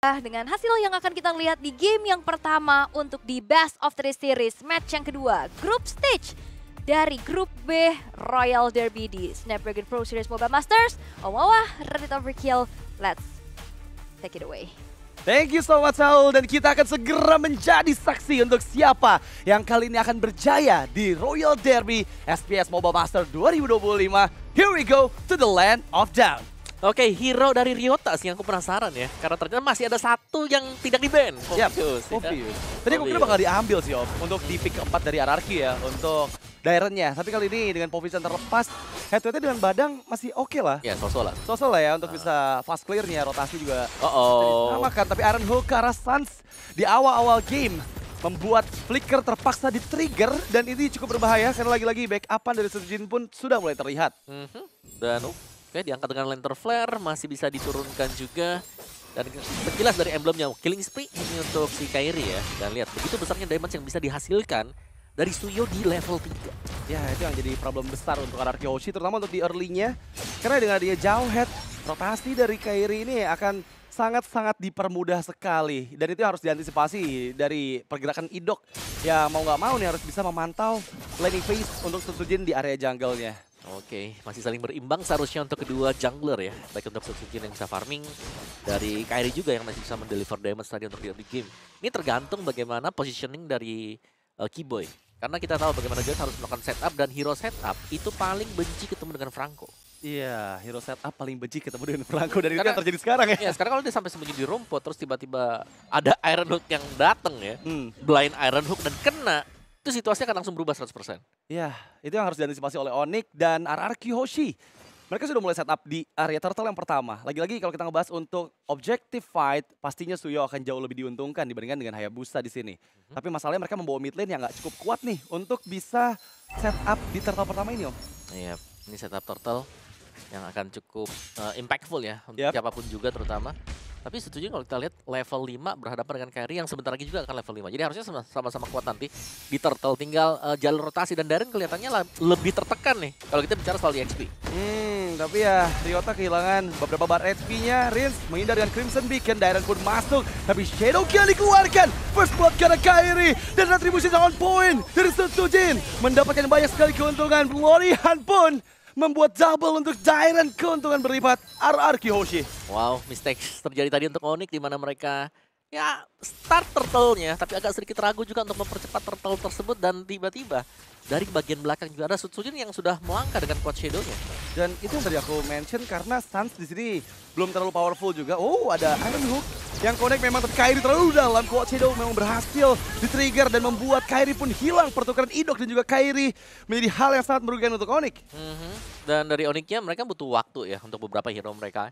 Dengan hasil yang akan kita lihat di game yang pertama untuk di Best of Three Series match yang kedua, Group Stage dari Grup B Royal Derby di Snapdragon Pro Series Mobile Masters. Wah, Reddit Overkill, let's take it away. Thank you so much Saul, dan kita akan segera menjadi saksi untuk siapa yang kali ini akan berjaya di Royal Derby SPS Mobile Master 2025. Here we go to the land of down. Oke, hero dari Ryota sih yang aku penasaran ya. Karena ternyata masih ada satu yang tidak di-ban. Obvious. Tadi aku kira bakal diambil sih Om, untuk di pick keempat dari Ararki ya, untuk Dairennya. Tapi kali ini dengan Povisan terlepas, head-to-headnya dengan Badang masih oke lah. Ya, sosok lah. Sosok lah ya untuk bisa fast clear-nya, rotasi juga. Disamakan, tapi Iron Hook ke arah Suns di awal-awal game membuat Flicker terpaksa di-trigger, dan ini cukup berbahaya karena lagi-lagi backup-an dari Sujin pun sudah mulai terlihat. Dan oke, diangkat dengan Lantern Flare, masih bisa diturunkan juga. Dan sekilas dari emblemnya, Killing Spree ini untuk si Kairi ya. Dan lihat, begitu besarnya damage yang bisa dihasilkan dari Suyo di level 3. Ya, itu yang jadi problem besar untuk Ararki Hoshi, terutama untuk di early-nya. Karena dengan dia jauh head, rotasi dari Kairi ini akan sangat-sangat dipermudah sekali. Dan itu harus diantisipasi dari pergerakan Idok yang mau nggak mau nih harus bisa memantau laning phase untuk Sujin di area jungle-nya. Oke, masih saling berimbang seharusnya untuk kedua jungler ya. Baik untuk Sujin yang bisa farming, dari Kairi juga yang masih bisa mendeliver damage tadi untuk di early game. Ini tergantung bagaimana positioning dari Keyboy. Karena kita tahu bagaimana dia harus melakukan setup, dan hero setup itu paling benci ketemu dengan Franco. Iya, hero setup paling benci ketemu dengan Franco, dan itu yang terjadi sekarang ya. Iya, sekarang kalau dia sampai sembunyi di rumput, terus tiba-tiba ada Iron Hook yang datang ya. Blind Iron Hook dan kena, itu situasinya akan langsung berubah 100%. Iya, itu yang harus diantisipasi oleh Onyx dan Ararki Hoshi. Mereka sudah mulai setup di area turtle yang pertama. Lagi-lagi kalau kita ngebahas untuk objective fight, pastinya Suyo akan jauh lebih diuntungkan dibandingkan dengan Hayabusa di sini. Tapi masalahnya mereka membawa mid lane yang nggak cukup kuat nih untuk bisa setup di turtle pertama ini Om. Iya, ini setup turtle yang akan cukup impactful ya untuk siapapun juga terutama. Tapi setuju kalau kita lihat level 5 berhadapan dengan Kairi yang sebentar lagi juga akan level 5. Jadi harusnya sama-sama kuat nanti di turtle. Tinggal jalur rotasi, dan Darren kelihatannya lebih tertekan nih kalau kita bicara soal di XP. Tapi ya Ryota kehilangan beberapa bar HP-nya. Rins menghindar dengan Crimson Beacon, Darren pun masuk. Tapi Shadow Kill dikeluarkan. First blood karena Kairi, dan retribusi on point dari Sujin. Mendapatkan banyak sekali keuntungan. Glorian pun membuat double untuk Dairen, keuntungan berlipat Ararki Hoshi. Wow, mistakes terjadi tadi untuk Onyx di mana mereka ya start turtle-nya, tapi agak sedikit ragu juga untuk mempercepat turtle tersebut, dan tiba-tiba dari bagian belakang juga ada Sujin yang sudah melangkah dengan quad shadow-nya. Dan itu yang tadi aku mention karena Suns di sini belum terlalu powerful juga. Oh, ada Iron Hook yang connect memang, tapi Kairi terlalu dalam. Quad shadow memang berhasil di-trigger dan membuat Kairi pun hilang. Pertukaran Idok dan juga Kairi menjadi hal yang sangat merugikan untuk Onyx. Dan dari Onyx-nya mereka butuh waktu ya untuk beberapa hero mereka.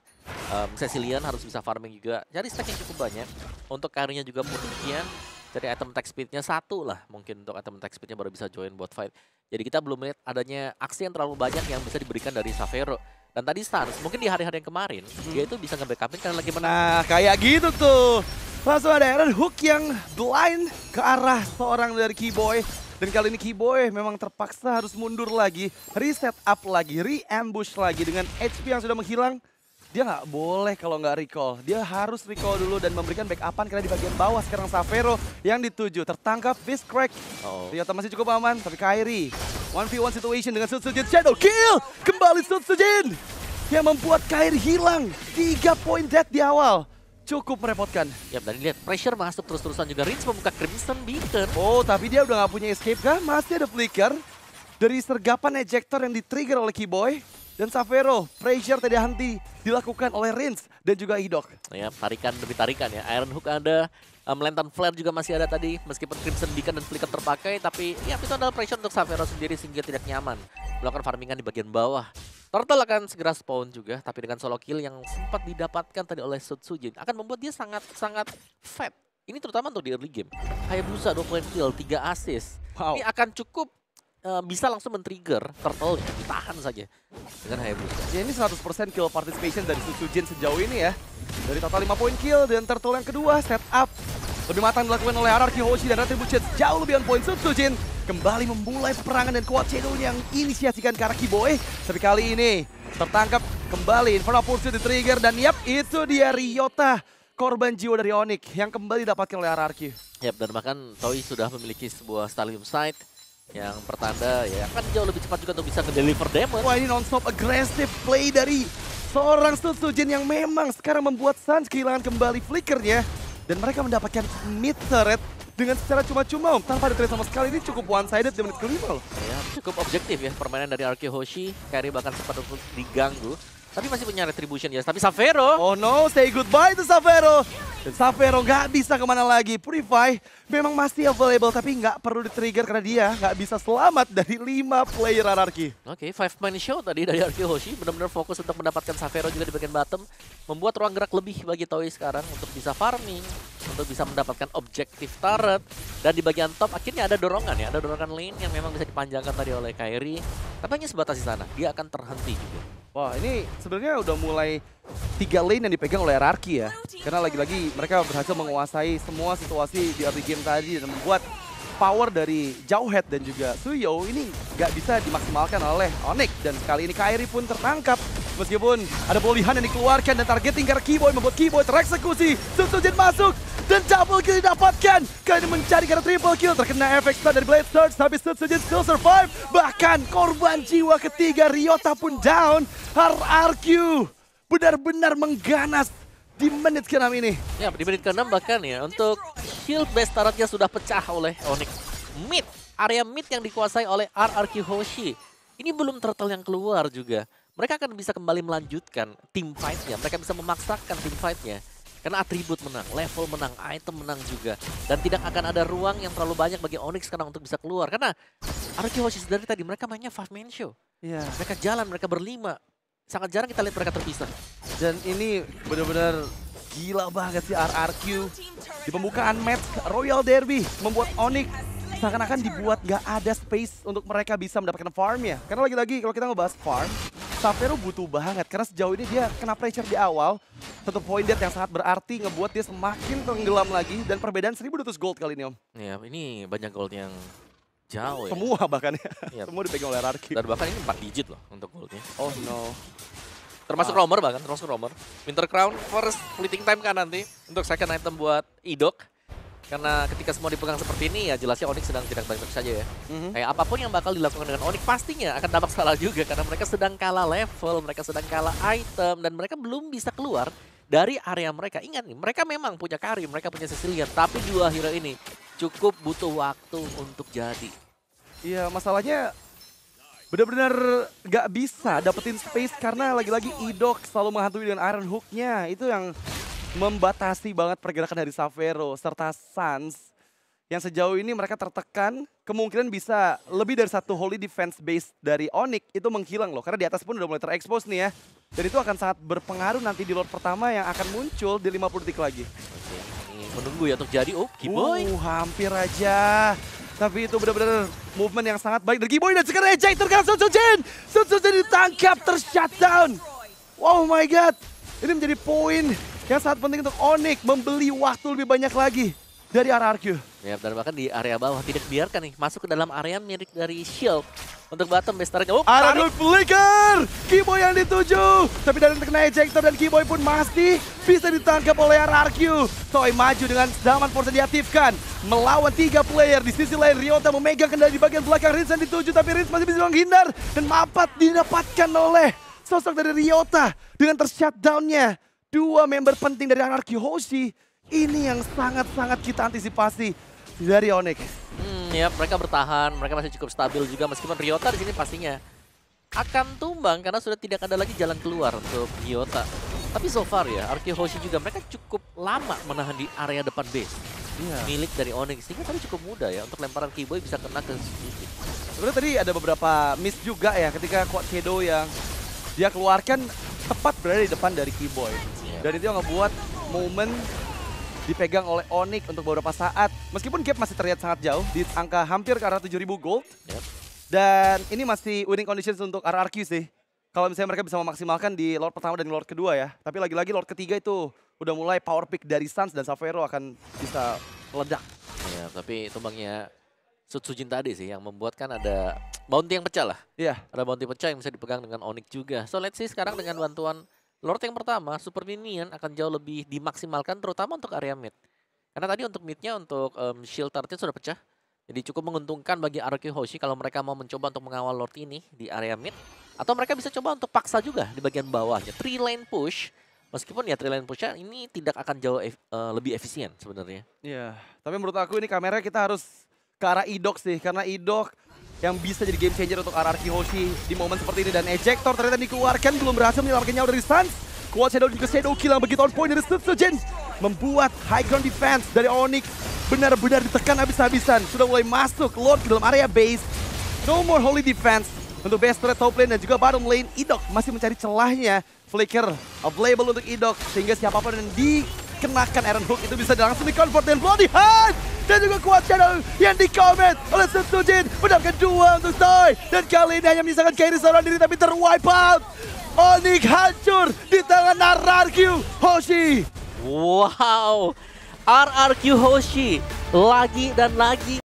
Cecilian harus bisa farming juga. Jadi stack yang cukup banyak. Untuk Kairinya juga demikian. Jadi item attack speed-nya 1 lah mungkin untuk item attack speed-nya baru bisa join bot fight. Jadi kita belum melihat adanya aksi yang terlalu banyak yang bisa diberikan dari Xavero. Dan tadi Suns, mungkin di hari-hari yang kemarin, dia itu bisa nge-backupin karena lagi menang. Nah, kayak gitu tuh. Langsung ada Iron Hook yang blind ke arah seorang dari Keyboy. Dan kali ini Keyboy memang terpaksa harus mundur lagi, reset up lagi, re-ambush lagi dengan HP yang sudah menghilang. Dia nggak boleh kalau nggak recall. Dia harus recall dulu dan memberikan backupan karena di bagian bawah sekarang Xavero yang dituju. Tertangkap Fist Crack. Ryota masih cukup aman, tapi Kairi 1v1 situation dengan Sujin. Shadow Kill! Kembali Sujin yang membuat Kairi hilang. 3 point dead di awal. Cukup merepotkan. Ya, dan lihat pressure masuk terus-terusan juga. Rins membuka Crimson Beacon. Oh, tapi dia udah nggak punya escape kah? Masih ada flicker dari sergapan ejector yang di-trigger oleh Keyboy. Dan Xavero, pressure tidak henti dilakukan oleh Rins dan juga Idok. Ya, tarikan demi tarikan ya. Iron Hook ada, Lantern Flare juga masih ada tadi. Meskipun Crimson Beacon dan Flicker terpakai, tapi ya itu adalah pressure untuk Xavero sendiri sehingga tidak nyaman melakukan farmingan di bagian bawah. Turtle akan segera spawn juga, tapi dengan solo kill yang sempat didapatkan tadi oleh Sujin akan membuat dia sangat fat. Ini terutama untuk di early game. Hayabusa 2 point kill, 3 assist. Wow. Ini akan cukup bisa langsung men-trigger turtle-nya, ditahan saja dengan Hayabusa. Ya, ini 100% kill participation dari Sujin sejauh ini ya. Dari total 5 point kill, dan turtle yang kedua setup lebih matang dilakukan oleh Ararki Hoshi, dan Retribution jauh lebih on point. Sujin kembali memulai peperangan dan quad shadow yang inisiasikan ke arah Keyboy. Tapi kali ini tertangkap kembali, Infernal Pursuit di trigger, dan yap, itu dia Ryota. korban jiwa dari Onyx yang kembali didapatkan oleh RRQ. Yap, dan bahkan Toy sudah memiliki sebuah Stallium Sight yang pertanda ya akan jauh lebih cepat juga untuk bisa nge-deliver damage. Wah, ini non-stop aggressive play dari seorang Sutsujin yang memang sekarang membuat Suns kehilangan kembali flickernya. Dan mereka mendapatkan mid turret dengan secara cuma-cuma tanpa ada trade sama sekali. Ini cukup one-sided di menit kelima loh. Ya, cukup objektif ya permainan dari RQ Hoshi. Carry bahkan sempat untuk diganggu. Tapi masih punya retribution ya. Tapi Savero. Oh no, say goodbye to Savero. Dan Savero nggak bisa kemana lagi. Purify memang masih available tapi nggak perlu di-trigger karena dia nggak bisa selamat dari 5 player RRQ. Oke, 5-man show tadi dari RQ Hoshi. Benar-benar fokus untuk mendapatkan Savero juga di bagian bottom. Membuat ruang gerak lebih bagi Toy sekarang untuk bisa farming. Untuk bisa mendapatkan objektif turret. Dan di bagian top akhirnya ada dorongan ya. Ada dorongan lane yang memang bisa dipanjangkan tadi oleh Kairi. Tapi hanya sebatas di sana. Dia akan terhenti juga. Wah, ini sebenarnya udah mulai 3 lane yang dipegang oleh RRQ ya. Karena lagi-lagi mereka berhasil menguasai semua situasi di early game tadi dan membuat power dari Jauhead dan juga Suyo ini nggak bisa dimaksimalkan oleh Onyx. Dan kali ini Kairi pun tertangkap. Meskipun ada pemulihan yang dikeluarkan dan targeting karena Keyboy membuat Keyboy tereksekusi. Sutsujin masuk dan double kill didapatkan. Kali ini mencari karena triple kill. Terkena efek stun dari Blade Surge tapi Sutsujin still survive. Bahkan korban jiwa ketiga Ryota pun down. RRQ benar-benar mengganas di menit ke-6 ini. Ya, di menit ke-6 bahkan ya untuk shield base turretnya sudah pecah oleh Onyx. Mid, area mid yang dikuasai oleh RRQ Hoshi. Ini belum turtle yang keluar juga. Mereka akan bisa kembali melanjutkan team fight-nya. Mereka bisa memaksakan team fight-nya. Karena atribut menang, level menang, item menang juga. Dan tidak akan ada ruang yang terlalu banyak bagi Onyx sekarang untuk bisa keluar. Karena RRQ Hoshi dari tadi mereka mainnya 5-man show. Iya. Mereka jalan, mereka berlima. Sangat jarang kita lihat mereka terpisah. Dan ini benar-benar gila banget sih RRQ. Di pembukaan match Royal Derby membuat Onyx seakan-akan dibuat gak ada space untuk mereka bisa mendapatkan farm ya. Karena lagi-lagi kalau kita ngebahas farm, Savero butuh banget. Karena sejauh ini dia kena pressure di awal. Satu point death yang sangat berarti ngebuat dia semakin tenggelam lagi. Dan perbedaan 1.200 gold kali ini Om. Ya, ini banyak gold yang jauh ya. Semua bahkan ya. Yep. Semua dipegang oleh RRQ. Dan bahkan ini 4 digit loh untuk goldnya. Oh no. Termasuk roamer bahkan, termasuk roamer. Winter Crown first fleeting time kan nanti untuk second item buat Idok. Karena ketika semua dipegang seperti ini ya jelasnya Onyx sedang tidak baik-baik saja ya. Kayak apapun yang bakal dilakukan dengan Onyx pastinya akan dampak salah juga. Karena mereka sedang kalah level, mereka sedang kalah item. Dan mereka belum bisa keluar dari area mereka. Ingat nih, mereka memang punya Karim, mereka punya Cecilian. Tapi dua hero ini cukup butuh waktu untuk jadi. Iya, masalahnya benar-benar gak bisa dapetin space karena lagi-lagi Idok selalu menghantui dengan Iron Hook-nya. Itu yang membatasi banget pergerakan dari Savero serta Suns. Yang sejauh ini mereka tertekan, kemungkinan bisa lebih dari satu holy defense base dari Onyx itu menghilang loh. Karena di atas pun udah mulai terekspos nih ya. Dan itu akan sangat berpengaruh nanti di Lord pertama yang akan muncul di 50 detik lagi. Oke, ini menunggu ya untuk jadi. Oh, Keyboy. Hampir aja. Tapi itu benar-benar movement yang sangat baik dari Keyboy dan sekarang eject terkena Sutsujin. Sutsujin ditangkap, tershutdown. Oh my god. Ini menjadi poin yang sangat penting untuk Onyx membeli waktu lebih banyak lagi dari RRQ. Ya, dan bahkan di area bawah tidak biarkan nih masuk ke dalam area milik dari Shield untuk bottom base target. Oh, Iron Flicker! Keyboy yang dituju. Tapi dari terkena ejector dan Keyboy pun masih bisa ditangkap oleh RRQ. Toy maju dengan zaman force diaktifkan. Melawan 3 player. Di sisi lain Ryota memegang kendali di bagian belakang. Rinz yang dituju tapi Rinz masih bisa menghindar. Dan mapat didapatkan oleh sosok dari Ryota. Dengan tershutdown-nya 2 member penting dari RRQ Hoshi. Ini yang sangat-sangat kita antisipasi dari Onyx. Ya, mereka bertahan, mereka masih cukup stabil juga meskipun Ryota di sini pastinya akan tumbang karena sudah tidak ada lagi jalan keluar untuk Ryota. Tapi so far ya, RRQ Hoshi juga mereka cukup lama menahan di area depan base. Milik dari Onyx, sehingga tadi cukup mudah ya untuk lemparan Keyboy bisa kena ke sisi. Sebenarnya tadi ada beberapa miss juga ya ketika Quad Shadow yang dia keluarkan tepat berada di depan dari Keyboy. Dan itu yang ngebuat momen dipegang oleh Onyx untuk beberapa saat. Meskipun gap masih terlihat sangat jauh di angka hampir ke arah 7.000 gold. Dan ini masih winning conditions untuk RRQ sih. Kalau misalnya mereka bisa memaksimalkan di Lord pertama dan Lord kedua ya. Tapi lagi-lagi Lord ketiga itu udah mulai power pick dari Suns dan Savero akan bisa meledak. Ya, tapi tumbangnya Sutsujin tadi sih yang membuat kan ada bounty yang pecah lah. Iya. Ada bounty pecah yang bisa dipegang dengan Onyx juga. So let's see sekarang dengan bantuan Lord yang pertama, Super Minion akan jauh lebih dimaksimalkan terutama untuk area mid. Karena tadi untuk midnya untuk shield turret sudah pecah. Jadi cukup menguntungkan bagi RRQ Hoshi kalau mereka mau mencoba untuk mengawal Lord ini di area mid. Atau mereka bisa coba untuk paksa juga di bagian bawahnya. 3 lane push. Meskipun ya 3 lane pushnya ini tidak akan jauh lebih efisien sebenarnya. Iya, tapi menurut aku ini kamera kita harus ke arah Idok sih. Karena Idok yang bisa jadi game changer untuk RRQ Hoshi di momen seperti ini. Dan ejector ternyata dikeluarkan, belum berhasil menyelamatkan nyawa dari Suns. Quad Shadow juga Shadow Kill yang begitu on point dari Sutsujin. Membuat high ground defense dari Onyx benar-benar ditekan habis-habisan. Sudah mulai masuk Lord ke dalam area base. No more holy defense untuk base turret top lane dan juga bottom lane. Idok masih mencari celahnya. Flicker available untuk Idok. Sehingga siapapun yang dikenakan Iron Hook itu bisa langsung di-convert dan Bloody Hand. Dan juga Quad Shadow yang di-comment oleh Sutsujin. Mendapatkan 2 untuk Toy. Dan kali ini hanya menyisakan Kairi seorang diri tapi ter-wipe out. Onyx hancur di tangan RRQ Hoshi. Wow, RRQ Hoshi lagi dan lagi